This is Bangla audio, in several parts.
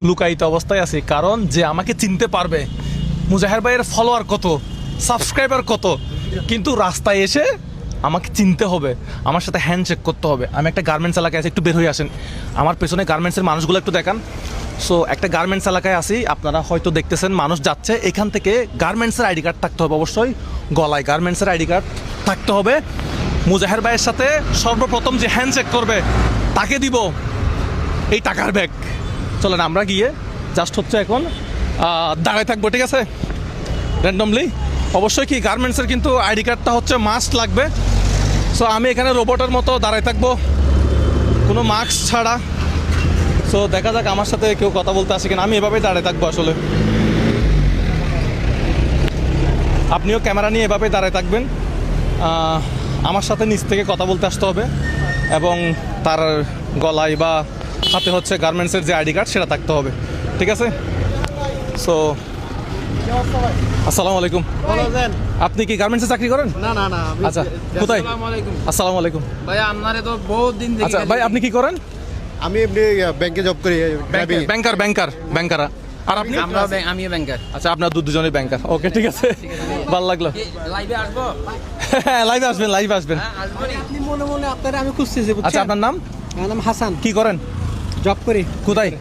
লুকায়িত অবস্থায় আছি, কারণ যে আমাকে চিনতে পারবে, মুজাহের ভাইয়ের ফলোয়ার কত, সাবস্ক্রাইবার কত, কিন্তু রাস্তায় এসে আমাকে চিনতে হবে, আমার সাথে হ্যান্ডশেক করতে হবে। আমি একটা গার্মেন্টস এলাকায় আছি, একটু বের হয়ে আসেন, আমার পেছনে গার্মেন্টসের মানুষগুলো একটু দেখান। সো একটা গার্মেন্টস এলাকায় আছি, আপনারা হয়তো দেখতেছেন মানুষ যাচ্ছে, এখান থেকে গার্মেন্টসের আইডি কার্ড থাকতে হবে, অবশ্যই গলায় গার্মেন্টসের আইডি কার্ড থাকতে হবে। মুজাহের ভাইয়ের সাথে সর্বপ্রথম যে হ্যান্ডশেক করবে তাকে দিব এই টাকার ব্যাগ। চলেন আমরা গিয়ে জাস্ট হচ্ছে এখন দাঁড়ায় থাকবো, ঠিক আছে, র্যান্ডমলি। অবশ্যই কি গার্মেন্টসের কিন্তু আইডি কার্ডটা হচ্ছে মাস্ট লাগবে। সো আমি এখানে রোবটের মতো দাঁড়ায় থাকবো, কোনো মাস্ক ছাড়া। সো দেখা যাক আমার সাথে কেউ কথা বলতে আসে কিনা, আমি এভাবেই দাঁড়ায় থাকবো আসলে। আপনিও ক্যামেরা নিয়ে এভাবেই দাঁড়ায় থাকবেন, আমার সাথে নিচ থেকে কথা বলতে আসতে হবে, এবং তার গলায় বা হাতে হচ্ছে গার্মেন্টসের যে আইডি কার্ড সেটা থাকতে হবে, ঠিক আছে। সো আসসালামু আলাইকুম। আপনি কি গার্মেন্টসে চাকরি করেন? না না না। আচ্ছা, কোথায়? আসসালামু আলাইকুম। আসসালামু আলাইকুম। ভাই আপনারে তো বহুত দিন দেখি। আচ্ছা ভাই, আপনি কি করেন? আমি এমনি ব্যাংকে জব করি। ব্যাংকার। আর আপনি? আমিও ব্যাংকার। আচ্ছা, আপনার দুজনেই ব্যাংকার। ওকে, ঠিক আছে, ভালো লাগলো। লাইভে আসবো? হ্যাঁ, লাইভে আসবেন। আপনি মনে মনে আপনারে আমি খুঁজতেছি। আচ্ছা, আপনার নাম? আমার নাম হাসান। কি করেন? জব করি। কোথায়?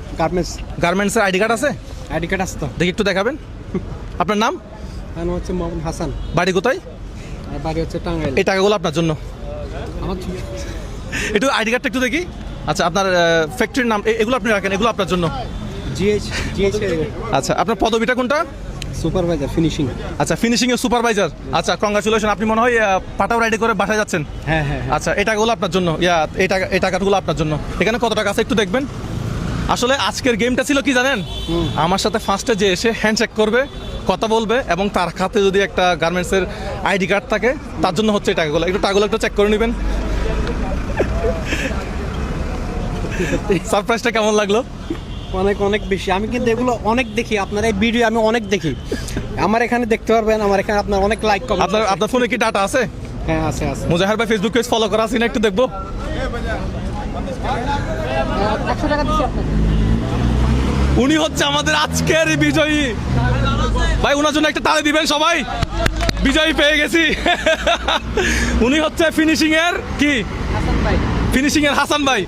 গার্মেন্টসের আইডি কার্ড আছে? আইডি কার্ড আছে তো? দেখি একটু দেখাবেন। আপনার নাম? আমার নাম হচ্ছে মোহাম্মদ হাসান। বাড়ি কোথায়? আর বাড়ি হচ্ছে টাঙ্গাইল। এই টাকাগুলো আপনার জন্য। আমার একটু আইডি কার্ডটা একটু দেখি। আচ্ছা, আপনার ফ্যাক্টরির নাম, এগুলো আপনি রাখেন, এগুলো আপনার জন্য। জিএইচ আচ্ছা, আপনার পদবিটা কোনটা? Supervisor finishing. আচ্ছা, ফিনিশিং এর সুপারভাইজার। আচ্ছা, কংগ্রাচুলেশন। আপনি মনে হয় পাটাও রাইডি করে বাসায় যাচ্ছেন। হ্যাঁ। আচ্ছা, এই টাকাগুলো আপনার জন্য, এই টাকাগুলো আপনার জন্য। এখানে কত টাকা আছে একটু দেখবেন। আসলে আজকের গেমটা ছিল কি জানেন, আমার সাথে ফার্স্টে যে এসে হ্যান্ডশেক করবে, কথা বলবে, এবং তার হাতে যদি একটা গার্মেন্টসের আইডি কার্ড থাকে, তার জন্য হচ্ছে এই টাকাগুলো। টাকাগুলো একটু চেক করে নেবেন। সারপ্রাইজটা কেমন লাগলো? অনেক বেশি। আমি কিন্তু এগুলো অনেক দেখি, আপনার এই ভিডিও আমি অনেক দেখি। আমার এখানে দেখতে পারবেন, আমার এখানে আপনার অনেক লাইক কমেন্ট। আপনার ফোনে কি ডাটা আছে? হ্যাঁ, আছে। মুজাহের ভাই ফেসবুক পেজ ফলো করা আছে না, একটু দেখবো। 100 টাকা দিচ্ছি আপনাকে। উনি হচ্ছে আমাদের আজকের বিজয়ী ভাই, ওনার জন্য একটা তালি দিবেন সবাই। বিজয়ী পেয়ে গেছি। উনি হচ্ছে ফিনিশিং এর কি, ফিনিশিং এর হাসান ভাই,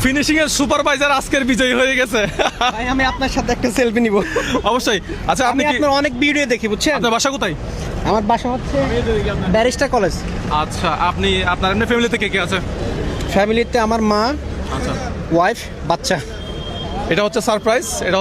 ফিনিশিং এর সুপারভাইজার আজকের বিজয়ী হয়ে গেছে। ভাই আমি আপনার সাথে একটা সেলফি নিব। অবশ্যই। আচ্ছা, আপনি কি আপনার অনেক ভিডিও দেখি, বুঝছেন? আপনার বাসা কোথায়? আমার বাসা হচ্ছে ব্যারিস্টার কলেজ। আচ্ছা, আপনার এমনি ফ্যামিলিতে কে আছে? ফ্যামিলিতে আমার মা, আচ্ছা, ওয়াইফ, বাচ্চা। এটা হচ্ছে সারপ্রাইজ।